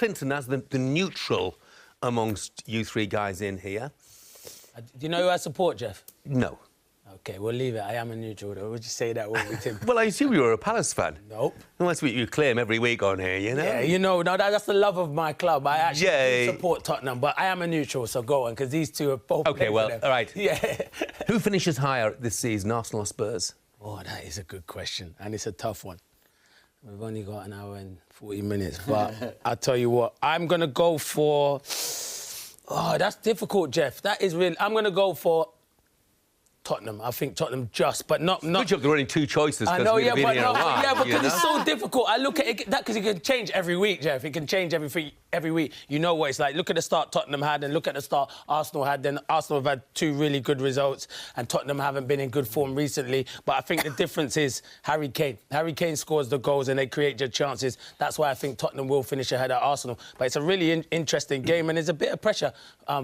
Clinton as the neutral amongst you three guys in here. Do you know who I support, Jeff? No. OK, we'll leave it. I am a neutral, though. Would you say that, won't we, Tim? Well, I assume you were a Palace fan. Nope. Well, that's what you claim every week on here, you know? Yeah, you know, no, that's the love of my club. I actually do support Tottenham, but I am a neutral, so go on, because these two are both... OK, well, all right. Yeah. Who finishes higher this season, Arsenal or Spurs? Oh, that is a good question, and it's a tough one. We've only got an hour and 40 minutes, but I'll tell you what, I'm going to go for... Oh, that's difficult, Jeff. That is really... I'm going to go for Tottenham. I think Tottenham just, but not... Good job there are only two choices. I know, yeah, but no, because it's so difficult. I look at it, that because it can change every week, Jeff. It can change every week. You know what it's like. Look at the start Tottenham had and look at the start Arsenal had. Then Arsenal have had two really good results and Tottenham haven't been in good form recently. But I think the difference is Harry Kane. Harry Kane scores the goals and they create their chances. That's why I think Tottenham will finish ahead of Arsenal. But it's a really interesting game and there's a bit of pressure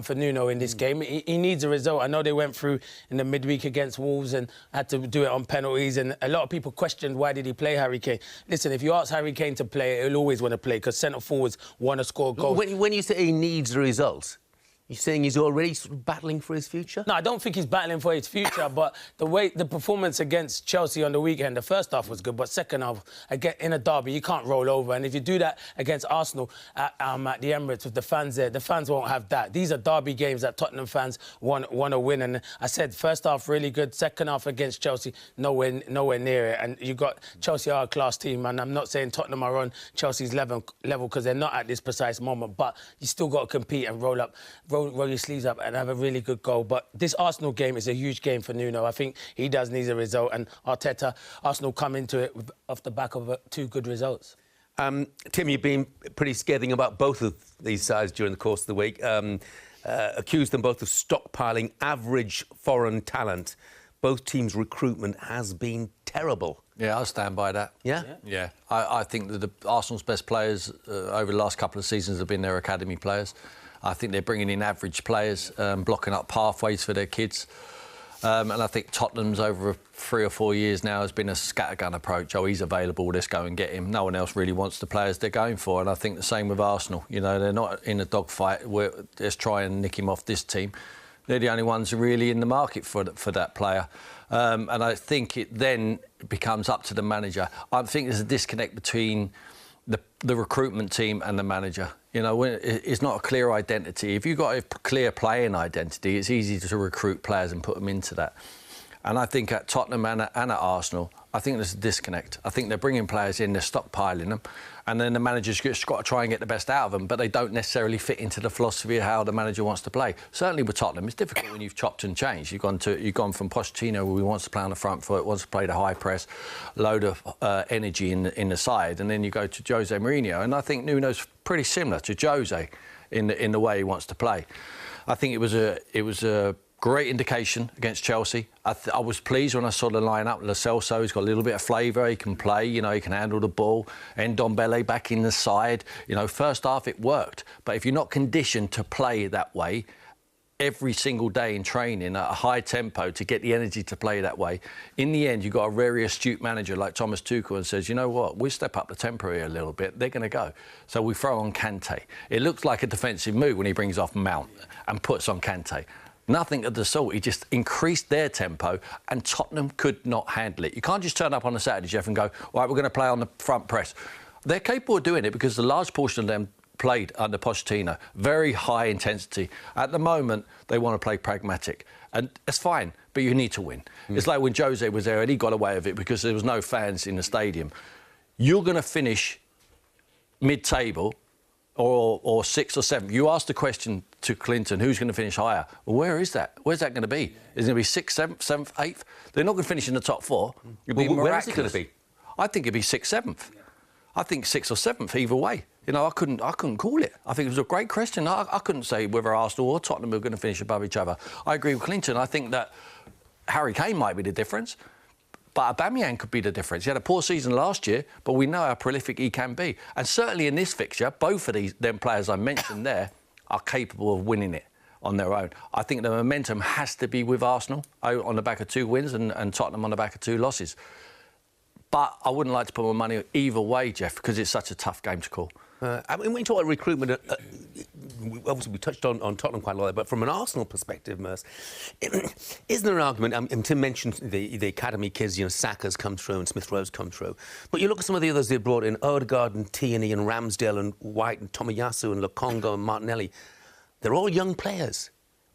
for Nuno in this game. He needs a result. I know they went through in the midweek against Wolves and had to do it on penalties and a lot of people questioned why did he play Harry Kane. Listen, if you ask Harry Kane to play, he'll always want to play because centre-forwards want to score goals. When you say he needs a result, you're saying he's already sort of battling for his future? No, I don't think he's battling for his future, but the performance against Chelsea on the weekend, the first half was good, but second half, again, in a derby, you can't roll over. And if you do that against Arsenal at the Emirates with the fans there, the fans won't have that. These are derby games that Tottenham fans want to win. And I said, first half really good, second half against Chelsea, nowhere near it. And you got Chelsea are a class team, and I'm not saying Tottenham are on Chelsea's level because they're not at this precise moment, but you still got to compete and roll your sleeves up and have a really good goal. But this Arsenal game is a huge game for Nuno. I think he does need a result. And Arteta, Arsenal come into it off the back of two good results. Tim, you've been pretty scathing about both of these sides during the course of the week. Accused them both of stockpiling average foreign talent. Both teams' recruitment has been terrible. Yeah, I'll stand by that. Yeah? Yeah. I think that Arsenal's best players over the last couple of seasons have been their academy players. I think they're bringing in average players, blocking up pathways for their kids. And I think Tottenham's over 3 or 4 years now has been a scattergun approach. Oh, he's available, let's go and get him. No one else really wants the players they're going for. And I think the same with Arsenal. You know, they're not in a dogfight where let's try and nick him off this team. They're the only ones really in the market for that player. And I think it then becomes up to the manager. I think there's a disconnect between the recruitment team and the manager. You know, it's not a clear identity. If you've got a clear playing identity, it's easy to recruit players and put them into that. And I think at Tottenham and at Arsenal, I think there's a disconnect. I think they're bringing players in, they're stockpiling them, and then the manager's just got to try and get the best out of them, but they don't necessarily fit into the philosophy of how the manager wants to play. Certainly with Tottenham, it's difficult when you've chopped and changed. You've gone from Pochettino, who wants to play on the front foot, wants to play the high press, load of energy in the side, and then you go to Jose Mourinho, and I think Nuno's pretty similar to Jose in the way he wants to play. I think it was a great indication against Chelsea. I was pleased when I saw the line-up. Lo Celso, he's got a little bit of flavour. He can play, you know, he can handle the ball. Ndombele back in the side. You know, first half it worked. But if you're not conditioned to play that way every single day in training at a high tempo to get the energy to play that way, in the end, you've got a very astute manager like Thomas Tuchel and says, you know what, we step up the tempo here a little bit, they're going to go. So we throw on Kante. It looks like a defensive move when he brings off Mount and puts on Kante. Nothing of the sort. He just increased their tempo and Tottenham could not handle it. You can't just turn up on a Saturday, Jeff, and go, all right, we're going to play on the front press. They're capable of doing it because the large portion of them played under Pochettino. Very high intensity. At the moment, they want to play pragmatic. And it's fine, but you need to win. It's like when Jose was there and he got away with it because there was no fans in the stadium. You're going to finish mid-table or 6th or 7th. You asked the question to Clinton, who's going to finish higher? Well, where is that? Where's that going to be? Is it going to be 6th, 7th, 7th, 8th? They're not going to finish in the top 4. It'll be where is it going to be? I think it'd be 6th, 7th. I think 6th or 7th either way. You know, I couldn't call it. I think it was a great question. I couldn't say whether Arsenal or Tottenham were going to finish above each other. I agree with Clinton. I think that Harry Kane might be the difference. But Aubameyang could be the difference. He had a poor season last year, but we know how prolific he can be. And certainly in this fixture, both of them players I mentioned there are capable of winning it on their own. I think the momentum has to be with Arsenal on the back of 2 wins and Tottenham on the back of 2 losses. But I wouldn't like to put my money either way, Jeff, because it's such a tough game to call. I mean, when you talk about recruitment, obviously we touched on Tottenham quite a lot, but from an Arsenal perspective, Merce, isn't there an argument, and Tim mentioned the academy kids, Saka's come through and Smith Rowe's come through, but you look at some of the others they brought in, Odegaard and Tierney and Ramsdale and White and Tomiyasu and Lokonga and Martinelli, they're all young players.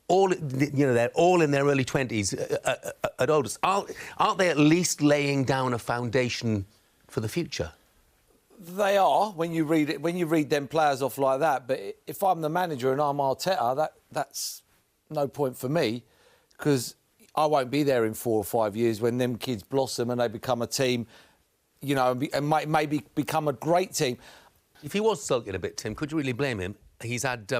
They're all in their early 20s at oldest. Aren't they at least laying down a foundation for the future? They are when you read them players off like that. But if I'm the manager and I'm Arteta, that's no point for me, because I won't be there in 4 or 5 years when them kids blossom and they become a team, and maybe become a great team. If he was sulking a bit, Tim, could you really blame him? He's had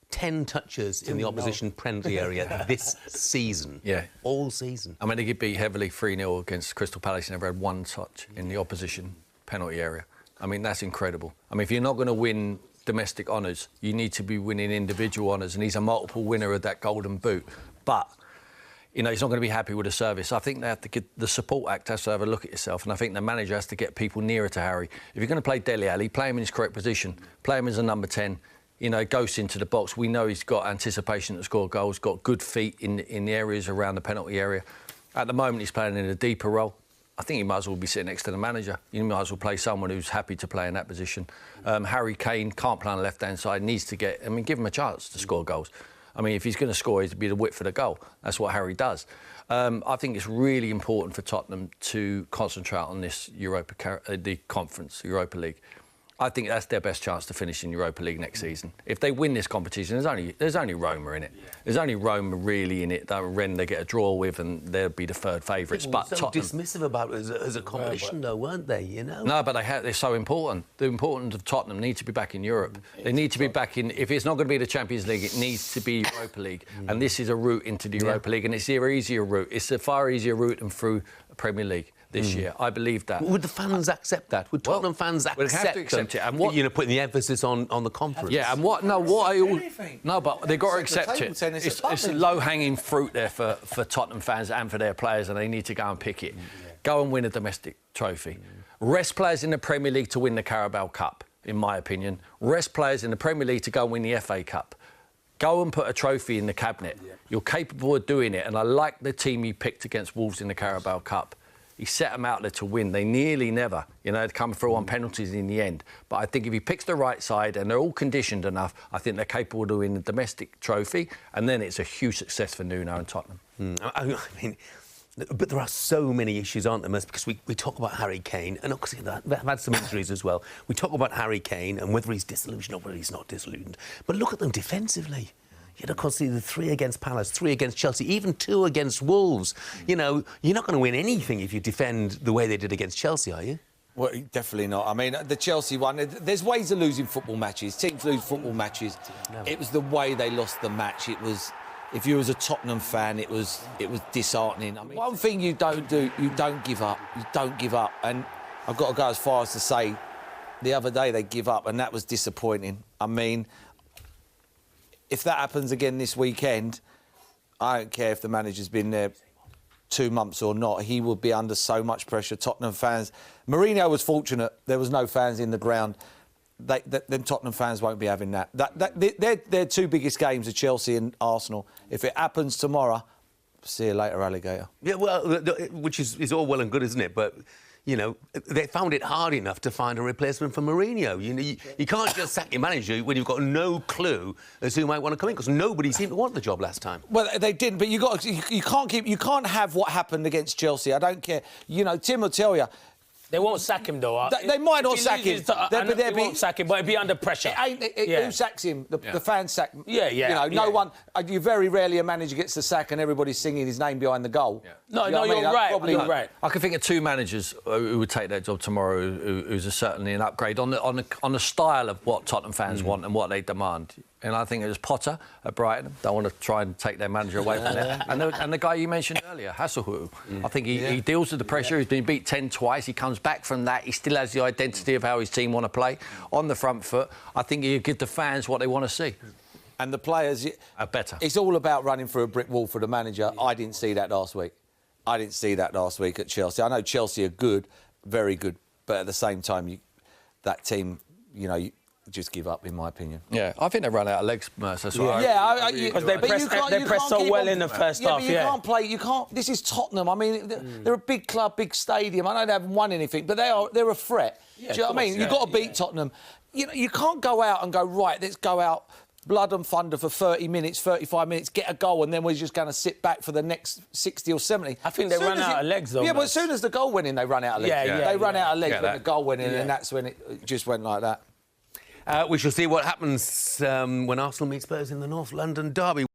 10 touches in the opposition penalty area this season. Yeah. All season. I mean, he beat heavily 3-0 against Crystal Palace. He never had one touch in the opposition penalty area. I mean, that's incredible. I mean, if you're not going to win domestic honours, you need to be winning individual honours, and he's a multiple winner of that Golden Boot. But, he's not going to be happy with the service. I think they have to get the support act has to have a look at yourself, and I think the manager has to get people nearer to Harry. If you're going to play Dele Alli, play him in his correct position, play him as a number 10. Goes into the box. We know he's got anticipation to score goals, got good feet in the areas around the penalty area. At the moment, he's playing in a deeper role. I think he might as well be sitting next to the manager. You might as well play someone who's happy to play in that position. Harry Kane can't play on the left-hand side, needs to give him a chance to score goals. I mean, if he's going to score, he's to be the width for the goal. That's what Harry does. I think it's really important for Tottenham to concentrate on this the Conference, Europa League. I think that's their best chance to finish in Europa League next season. If they win this competition, there's only Roma in it. There's only Roma really in it. That Rennes they get a draw with, and they'll be the third favourites. But so Tottenham, dismissive about it as a competition, though, weren't they? No, but they're so important. The importance of Tottenham need to be back in Europe. They need to be back in. If it's not going to be the Champions League, it needs to be Europa League. And this is a route into the Europa League, and it's the easier route. It's a far easier route than through Premier League this year. I believe that. Would the fans accept that? Would Tottenham fans accept? We'd have to accept it. And what, putting the emphasis on the conference. Yeah, and but they've got to accept it. It's low-hanging fruit there for Tottenham fans and for their players, and they need to go and pick it. Go and win a domestic trophy. Rest players in the Premier League to win the Carabao Cup, in my opinion. Rest players in the Premier League to go and win the FA Cup. Go and put a trophy in the cabinet. You're capable of doing it, and I like the team you picked against Wolves in the Carabao Cup. He set them out there to win. They nearly never, come through on penalties in the end. But I think if he picks the right side and they're all conditioned enough, I think they're capable of winning the domestic trophy. And then it's a huge success for Nuno and Tottenham. I mean, but there are so many issues, aren't there, because we talk about Harry Kane, and obviously they've had some injuries as well. We talk about Harry Kane and whether he's disillusioned or whether he's not disillusioned. But look at them defensively. Of course, the 3 against Palace, 3 against Chelsea, even 2 against Wolves. You're not going to win anything if you defend the way they did against Chelsea, are you? Well, definitely not. I mean, the Chelsea one, there's ways of losing football matches. Teams lose football matches. It was the way they lost the match. It was, if you was a Tottenham fan, it was disheartening. I mean, one thing you don't do, you don't give up. You don't give up. And I've got to go as far as to say, the other day they give up, and that was disappointing. I mean, if that happens again this weekend, I don't care if the manager's been there 2 months or not. He will be under so much pressure. Tottenham fans... Mourinho was fortunate. There was no fans in the ground. Them Tottenham fans won't be having that. Their 2 biggest games are Chelsea and Arsenal. If it happens tomorrow, see you later, alligator. Yeah, well, which is all well and good, isn't it? But... they found it hard enough to find a replacement for Mourinho. You can't just sack your manager when you've got no clue as to who might want to come in, because nobody seemed to want the job last time. Well, they didn't, but you can't have what happened against Chelsea. I don't care. Tim will tell you. They won't sack him, though. They might not sack him. They won't sack him, but he'll be under pressure. Who sacks him? The fans sack him. Yeah. No one... You very rarely a manager gets the sack and everybody's singing his name behind the goal. Yeah. No, you're right. You're right. I can think of 2 managers who would take that job tomorrow, who's certainly an upgrade on the style of what Tottenham fans want and what they demand. And I think it was Potter at Brighton. Don't want to try and take their manager away from them. And the guy you mentioned earlier, Hasselhoff. I think he deals with the pressure. He's been beat 10 twice. He comes back from that. He still has the identity of how his team want to play on the front foot. I think he'll give the fans what they want to see. And the players... better. It's all about running through a brick wall for the manager. I didn't see that last week. I didn't see that last week at Chelsea. I know Chelsea are good, very good, but at the same time, that team, you just give up, in my opinion. Yeah, I think they run out of legs, Mercer. That's right. Yeah, because they pressed so well in the first half. But you can't play. You can't. This is Tottenham. I mean, they're a big club, big stadium. I know they haven't won anything, but they're a threat. Do you know what I mean? You've got to beat Tottenham. You can't go out and go, right, let's go out blood and thunder for 30 minutes, 35 minutes, get a goal, and then we're just going to sit back for the next 60 or 70. I think they run out of legs, though. Yeah, but as soon as the goal went in, they run out of legs. They run out of legs when the goal went in, and that's when it just went like that. We shall see what happens when Arsenal meet Spurs in the North London derby.